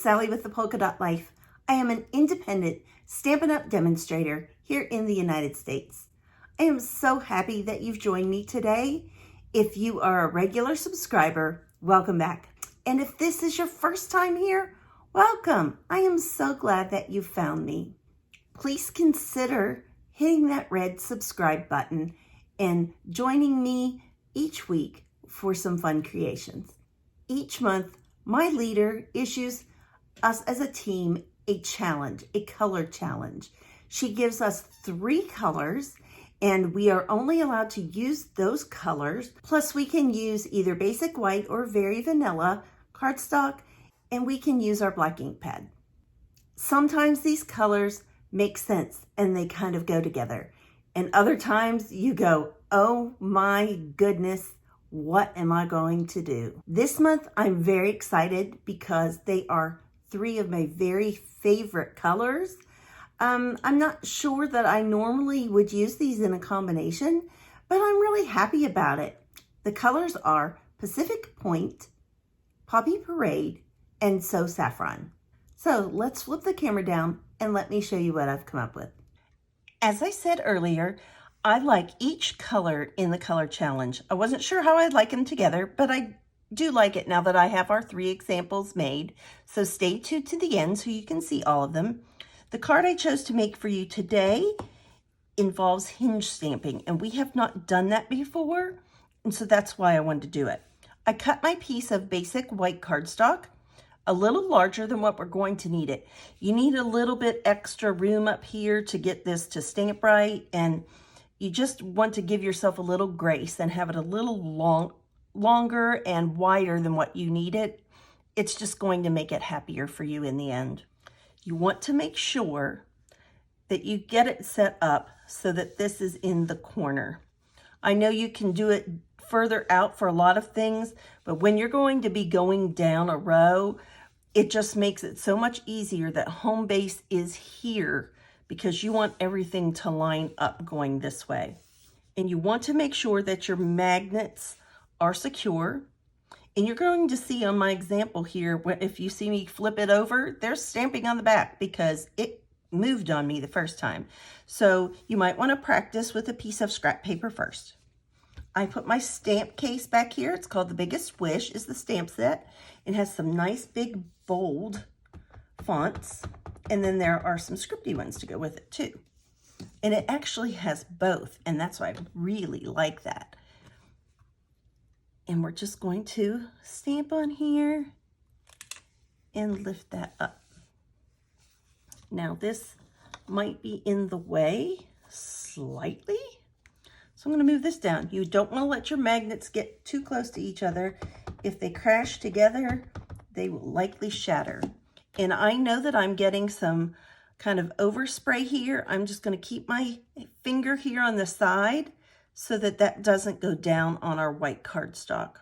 Sally with the Polka Dot Life. I am an independent Stampin' Up! Demonstrator here in the United States. I am so happy that you've joined me today. If you are a regular subscriber, welcome back. And if this is your first time here, welcome. I am so glad that you found me. Please consider hitting that red subscribe button and joining me each week for some fun creations. Each month, my leader issues us as a team a challenge, a color challenge. She gives us 3 colors and we are only allowed to use those colors. Plus we can use either basic white or very vanilla cardstock, and we can use our black ink pad. Sometimes these colors make sense and they kind of go together. And other times you go, oh my goodness, what am I going to do? This month, I'm very excited because they are 3 of my very favorite colors. I'm not sure that I normally would use these in a combination, but I'm really happy about it. The colors are Pacific Point, Poppy Parade, and So Saffron. So let's flip the camera down and let me show you what I've come up with. As I said earlier, I like each color in the color challenge. I wasn't sure how I'd like them together, but I do like it now that I have our 3 examples made. So stay tuned to the end so you can see all of them. The card I chose to make for you today involves hinge stamping, and we have not done that before, and so that's why I wanted to do it. I cut my piece of basic white cardstock, a little larger than what we're going to need it. You need a little bit extra room up here to get this to stamp right, and you just want to give yourself a little grace and have it a little longer and wider than what you need it. It's just going to make it happier for you in the end. You want to make sure that you get it set up so that this is in the corner. I know you can do it further out for a lot of things, but when you're going to be going down a row, it just makes it so much easier that home base is here because you want everything to line up going this way. And you want to make sure that your magnets are secure. And you're going to see on my example here, if you see me flip it over, there's stamping on the back because it moved on me the first time. So you might want to practice with a piece of scrap paper first. I put my stamp case back here. It's called The Biggest Wish, is the stamp set. It has some nice big bold fonts. And then there are some scripty ones to go with it too. And it actually has both, and that's why I really like that. And we're just going to stamp on here and lift that up. Now this might be in the way slightly, so I'm going to move this down. You don't want to let your magnets get too close to each other. If they crash together, they will likely shatter. And I know that I'm getting some kind of overspray here. I'm just going to keep my finger here on the side so that that doesn't go down on our white cardstock.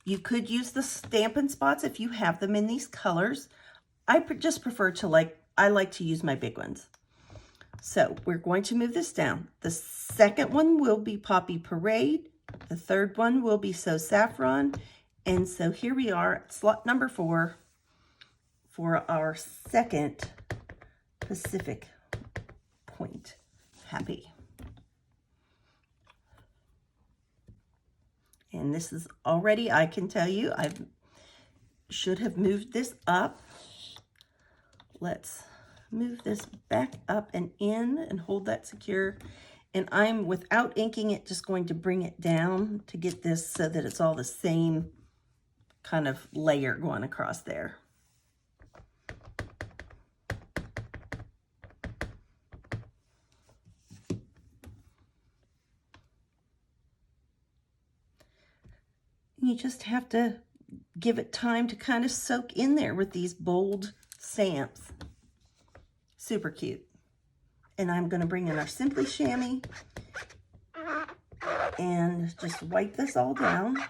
You could use the Stampin' spots if you have them in these colors. I just prefer to I like to use my big ones. So we're going to move this down. The second one will be Poppy Parade. The third one will be So Saffron. And so here we are at slot number 4 for our second Pacific Point Happy. And this is already, I can tell you, I should have moved this up. Let's move this back up and in and hold that secure. And I'm, without inking it, just going to bring it down to get this so that it's all the same kind of layer going across there. You just have to give it time to kind of soak in there with these bold stamps. Super cute. And I'm going to bring in our Simply Chamois and just wipe this all down.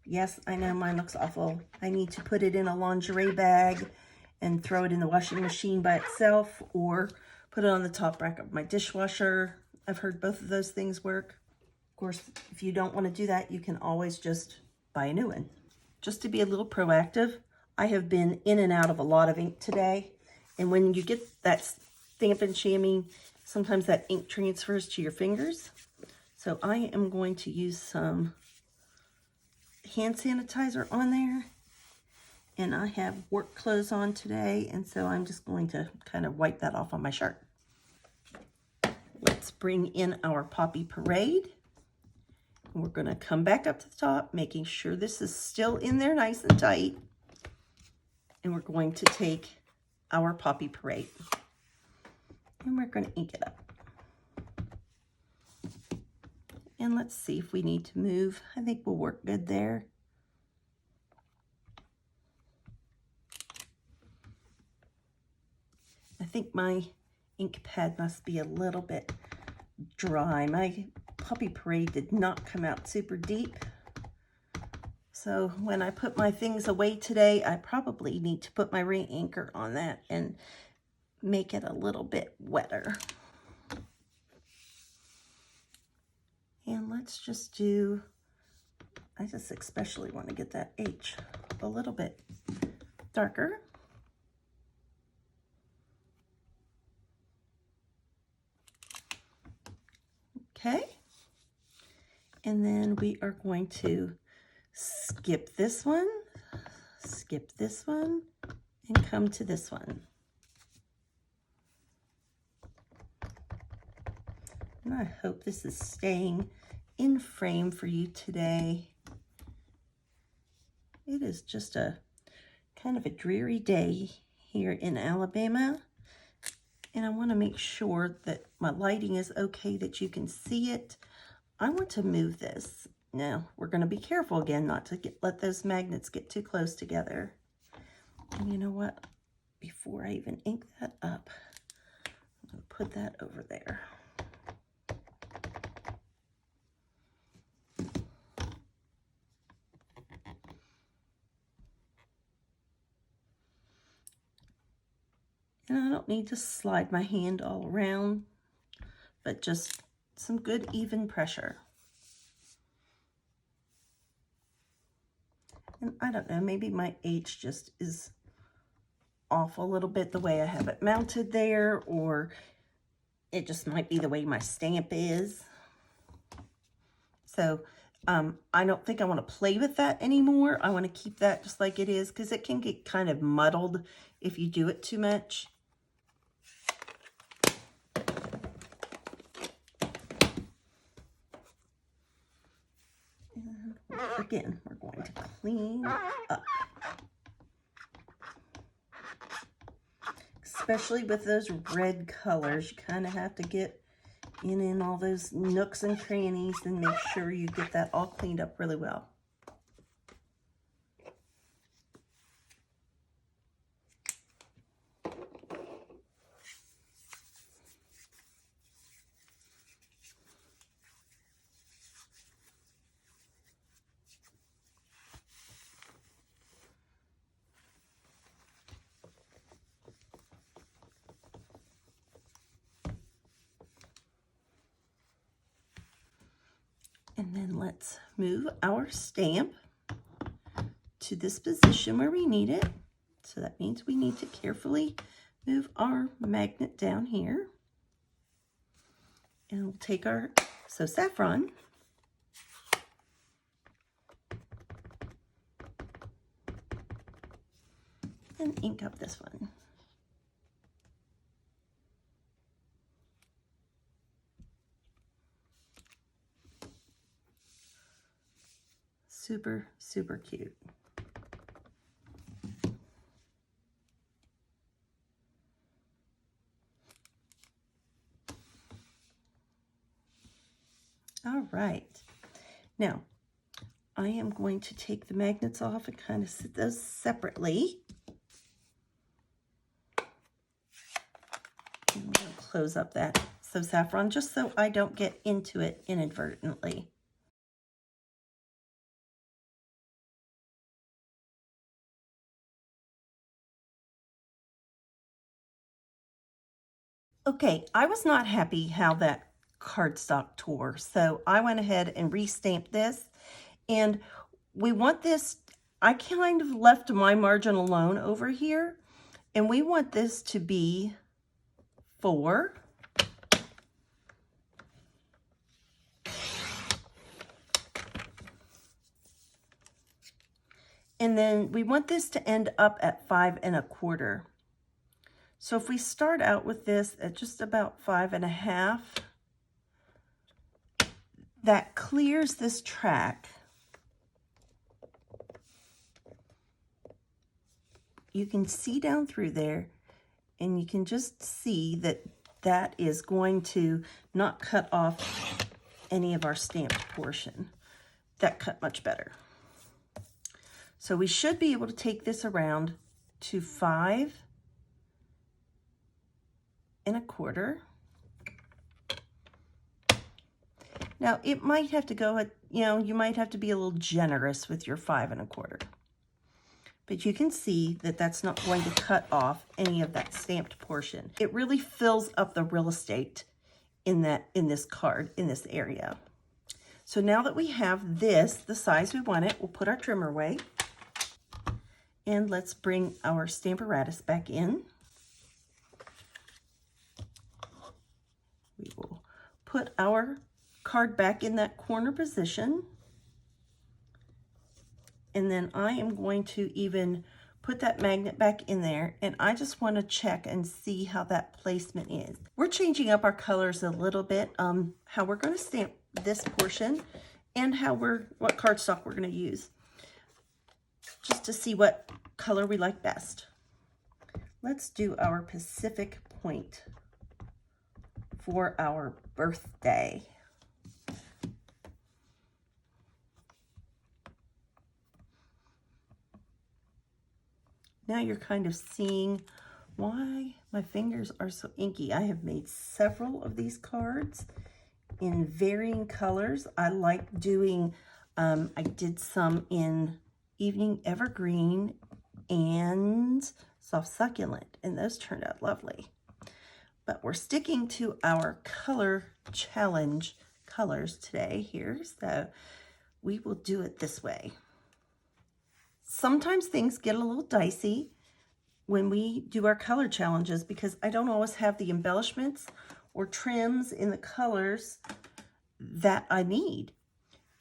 Yes, I know mine looks awful. I need to put it in a lingerie bag and throw it in the washing machine by itself, or put it on the top rack of my dishwasher. I've heard both of those things work. Of course, if you don't want to do that, you can always just buy a new one. Just to be a little proactive, I have been in and out of a lot of ink today, and when you get that Stampin' Chamois, sometimes that ink transfers to your fingers. So I am going to use some hand sanitizer on there, and I have work clothes on today, and so I'm just going to kind of wipe that off on my shirt. Let's bring in our Poppy Parade. We're going to come back up to the top, making sure this is still in there nice and tight. And we're going to take our Poppy Parade, and we're going to ink it up. And let's see if we need to move. I think we'll work good there. I think my ink pad must be a little bit dry. My Poppy Parade did not come out super deep. So when I put my things away today, I probably need to put my ring anchor on that and make it a little bit wetter. And let's just do, I just especially want to get that H a little bit darker. Okay. And then we are going to skip this one, and come to this one. And I hope this is staying in frame for you today. It is just a kind of a dreary day here in Alabama, and I want to make sure that my lighting is okay, that you can see it. I want to move this. Now, we're going to be careful again not to let those magnets get too close together. And you know what? Before I even ink that up, I'm going to put that over there. And I don't need to slide my hand all around, but just some good even pressure. And I don't know, maybe my H just is off a little bit the way I have it mounted there, or it just might be the way my stamp is. So I don't think I want to play with that anymore. I want to keep that just like it is, because it can get kind of muddled if you do it too much. Again, we're going to clean up. Especially with those red colors, you kind of have to get in all those nooks and crannies and make sure you get that all cleaned up really well. And then let's move our stamp to this position where we need it. So that means we need to carefully move our magnet down here. And we'll take our, saffron. And ink up this one. Super, super cute. All right. Now, I am going to take the magnets off and kind of set those separately. And I'm going to close up that saffron just so I don't get into it inadvertently. Okay, I was not happy how that cardstock tore, so I went ahead and restamped this, and we want this I kind of left my margin alone over here, and we want this to be 4. And then we want this to end up at 5 1/4. So if we start out with this at just about 5 1/2, that clears this track. You can see down through there, and you can just see that that is going to not cut off any of our stamped portion. That cut much better. So we should be able to take this around to 5 1/4. Now it might have to go at, you might have to be a little generous with your 5 1/4. But you can see that that's not going to cut off any of that stamped portion. It really fills up the real estate in this card, in this area. So now that we have this, the size we want it, we'll put our trimmer away. And let's bring our Stamparatus back in. We will put our card back in that corner position. And then I am going to even put that magnet back in there, and I just want to check and see how that placement is. We're changing up our colors a little bit, how we're going to stamp this portion and what cardstock we're going to use, just to see what color we like best. Let's do our Pacific Point for our birthday. Now you're kind of seeing why my fingers are so inky. I have made several of these cards in varying colors. I like doing, I did some in Evening Evergreen and Soft Succulent, and those turned out lovely. But we're sticking to our color challenge colors today here, so we will do it this way. Sometimes things get a little dicey when we do our color challenges because I don't always have the embellishments or trims in the colors that I need.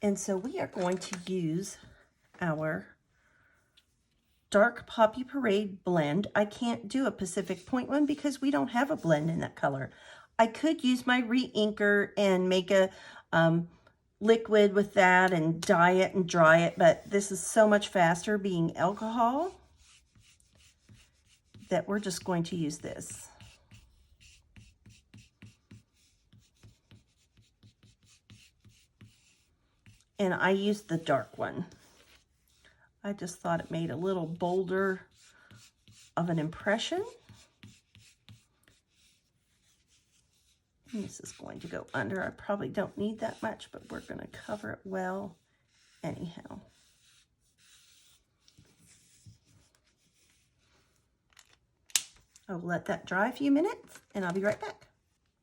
And so we are going to use our Dark Poppy Parade blend. I can't do a Pacific Point one because we don't have a blend in that color. I could use my re-inker and make a liquid with that and dye it and dry it, but this is so much faster being alcohol that we're just going to use this. And I used the dark one. I just thought it made a little bolder of an impression. And this is going to go under. I probably don't need that much, but we're going to cover it well anyhow. I'll let that dry a few minutes and I'll be right back.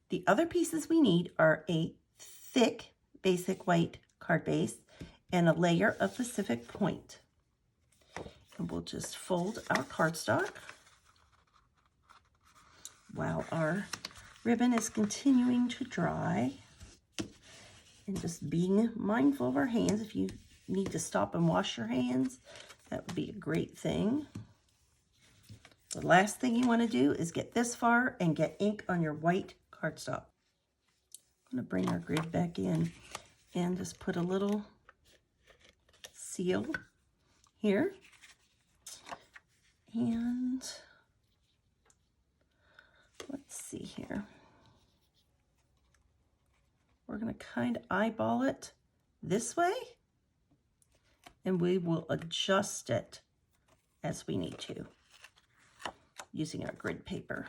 The other pieces we need are a thick basic white card base and a layer of Pacific Point. And we'll just fold our cardstock while our ribbon is continuing to dry, and just being mindful of our hands. If you need to stop and wash your hands, that would be a great thing. The last thing you want to do is get this far and get ink on your white cardstock. I'm going to bring our grid back in and just put a little seal here. And let's see here. We're going to kind of eyeball it this way, and we will adjust it as we need to using our grid paper.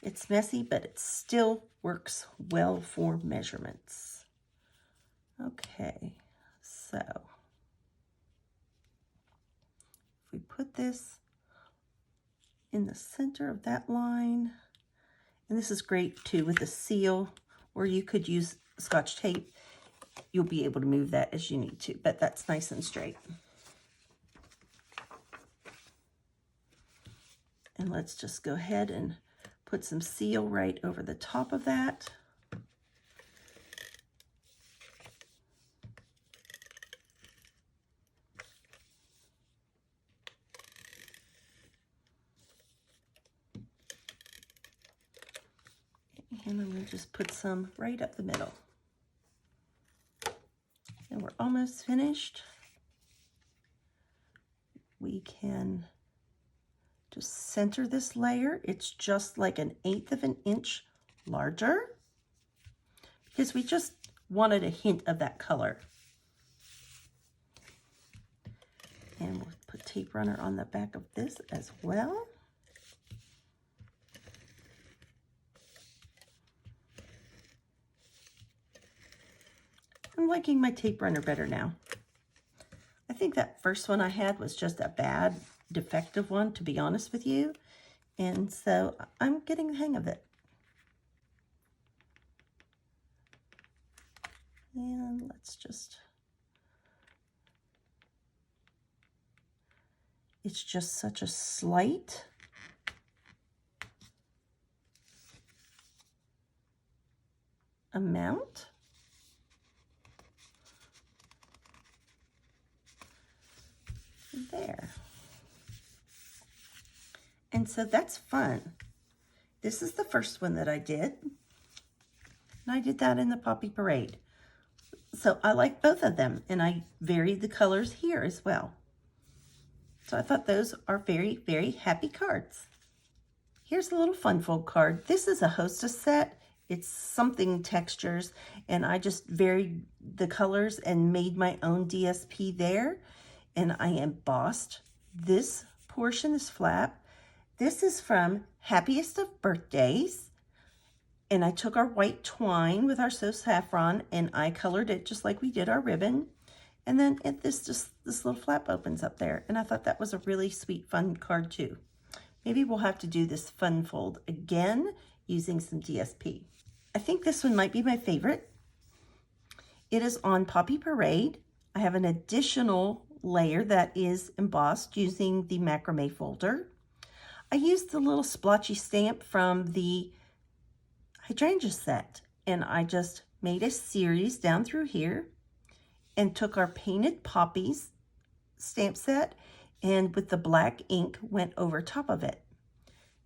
It's messy, but it still works well for measurements. Okay, so if we put this in the center of that line, and this is great too with the seal, or you could use Scotch tape. You'll be able to move that as you need to, but that's nice and straight. And let's just go ahead and put some seal right over the top of that. And I'm going to just put some right up the middle. And we're almost finished. We can just center this layer. It's just like 1/8 of an inch larger because we just wanted a hint of that color. And we'll put tape runner on the back of this as well. I'm liking my tape runner better now. I think that first one I had was just a bad, defective one, to be honest with you. And so I'm getting the hang of it. And let's just, it's just such a slight amount. There. And so that's fun. This is the first one that I did. And I did that in the Poppy Parade. So I like both of them, and I varied the colors here as well. So I thought those are very, very happy cards. Here's a little fun fold card. This is a Hostess set. It's something textures, and I just varied the colors and made my own DSP there. And I embossed this portion, this flap. This is from Happiest of Birthdays. And I took our white twine with our So Saffron and I colored it just like we did our ribbon. And then this little flap opens up there. And I thought that was a really sweet, fun card too. Maybe we'll have to do this fun fold again using some DSP. I think this one might be my favorite. It is on Poppy Parade. I have an additional layer that is embossed using the macrame folder. I used the little splotchy stamp from the hydrangea set, and I just made a series down through here and took our Painted Poppies stamp set and with the black ink went over top of it.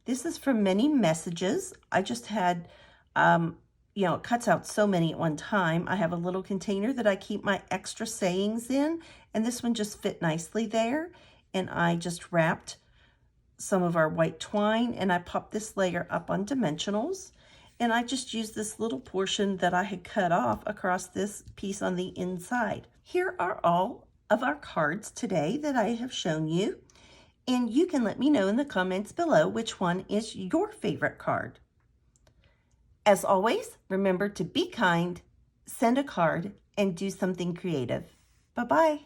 This is from Many Messages. I just had it cuts out so many at one time. I have a little container that I keep my extra sayings in, and this one just fit nicely there. And I just wrapped some of our white twine, and I popped this layer up on dimensionals. And I just used this little portion that I had cut off across this piece on the inside. Here are all of our cards today that I have shown you. And you can let me know in the comments below which one is your favorite card. As always, remember to be kind, send a card, and do something creative. Bye-bye.